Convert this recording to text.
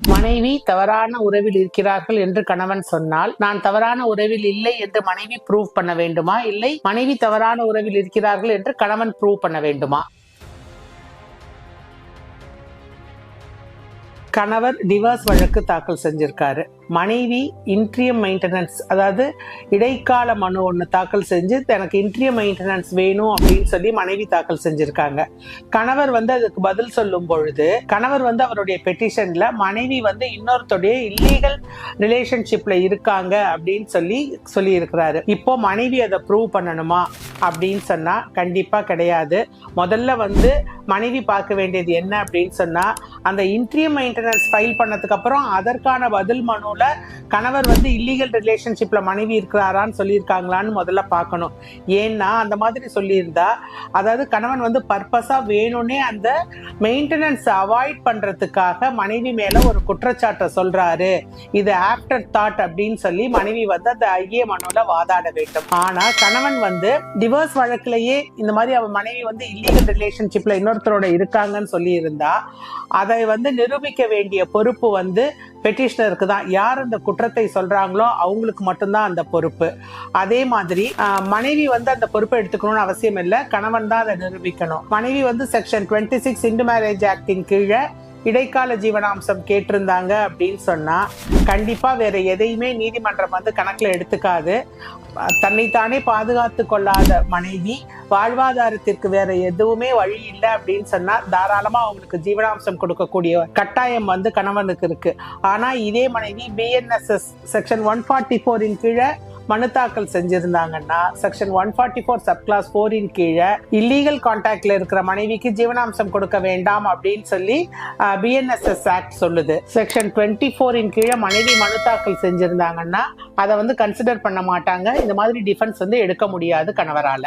மனைவி தவறான உறவில் இருக்கிறார்கள் என்று கணவன் சொன்னால், நான் தவறான உறவில் இல்லை என்று மனைவி ப்ரூவ் பண்ண வேண்டுமா, இல்லை மனைவி தவறான உறவில் இருக்கிறார்கள் என்று கணவன் ப்ரூவ் பண்ண வேண்டுமா? கணவர் டிவோர்ஸ் வழக்கு தாக்கல் செஞ்சிருக்காரு. மனைவி இன்ட்ரியம் மெயின்டெனன்ஸ், அதாவது இடைக்கால மனு ஒன்று தாக்கல் செஞ்சு எனக்கு இன்ட்ரியம் மெயின்டெனன்ஸ் வேணும் அப்படின்னு சொல்லி மனைவி தாக்கல் செஞ்சிருக்காங்க. கணவர் அதுக்கு பதில் சொல்லும் பொழுது கணவர் அவருடைய பெட்டிஷன்ல மனைவி இன்னொருத்தருடைய இல்லீகல் ரிலேஷன்ஷிப்ல இருக்காங்க அப்படின்னு சொல்லி இருக்கிறாரு. இப்போ மனைவி அதை ப்ரூவ் பண்ணணுமா அப்படின்னு சொன்னா கண்டிப்பா கிடையாது. முதல்ல மனைவி பார்க்க வேண்டியது என்ன அப்படின்னு சொன்னா, அந்த இன்ட்ரியம் மெயின்டெனன்ஸ் ஃபைல் பண்ணதுக்கு அப்புறம் அதற்கான பதில் மனுல கணவர் இல்லீகல் ரிலேஷன்ஷிப்ல மனைவி இருக்கிறாரான்னு சொல்லியிருக்காங்களான்னு முதல்ல பார்க்கணும். ஏன்னா அந்த மாதிரி சொல்லியிருந்தா, அதாவது கணவன் பர்பஸா வேணும்னே அந்த மெயின்டெனன்ஸ் அவாய்ட் பண்றதுக்காக மனைவி மேல ஒரு குற்றச்சாட்டை சொல்றாரு, இது ஆஃப்டர் தாட் அப்படின்னு சொல்லி மனைவி அந்த ஐஏ மனுல வாதாட வேண்டும். ஆனா கணவன் டிவோர்ஸ் வழக்கிலேயே இந்த மாதிரி அவன் மனைவி இல்லீகல் ரிலேஷன்ஷிப்ல இன்னொருத்தரோட இருக்காங்கன்னு சொல்லி இருந்தா, அதை நிரூபிக்க வேண்டிய பொறுப்பு பெட்டிஷனருக்கு தான். யார் அந்த குற்றத்தை சொல்றாங்களோ அவங்களுக்கு மட்டும்தான் அந்த பொறுப்பு. அதே மாதிரி மனைவி அந்த பொறுப்பை எடுத்துக்கணும்னு அவசியம் இல்லை, கணவன் தான் அதை நிரூபிக்கணும். மனைவி செக்ஷன் 26 இந்து மேரேஜ் ஆக்டின் கீழே இடைக்கால ஜீவனாம்சம் கேட்டிருந்தாங்க அப்படின்னு சொன்னா கண்டிப்பா வேற எதையுமே நீதிமன்றம் கணக்குல எடுத்துக்காது. தன்னைத்தானே பாதுகாத்து கொள்ளாத மனைவி வாழ்வாதாரத்திற்கு வேற எதுவுமே வழி இல்லை அப்படின்னு சொன்னா தாராளமா அவங்களுக்கு ஜீவனாம்சம் கொடுக்கக்கூடிய கட்டாயம் கணவனுக்கு இருக்கு. ஆனா இதே மனைவி BNSS செக்ஷன் 144 கீழே மனு தாக்கல் செஞ்சிருந்தாங்கன்னா, செக்ஷன் 144 சப்கிளாஸ் 4 கீழே இல்லீகல் கான்டாக்ட்ல இருக்கிற மனைவிக்கு ஜீவனாம்சம் கொடுக்க வேண்டாம் அப்படின்னு சொல்லி BNSS ஆக்ட் சொல்லுது. செக்ஷன் 24 கீழே மனைவி மனு தாக்கல் செஞ்சிருந்தாங்கன்னா அதை கன்சிடர் பண்ண மாட்டாங்க. இந்த மாதிரி டிஃபென்ஸ் எடுக்க முடியாது கணவரால.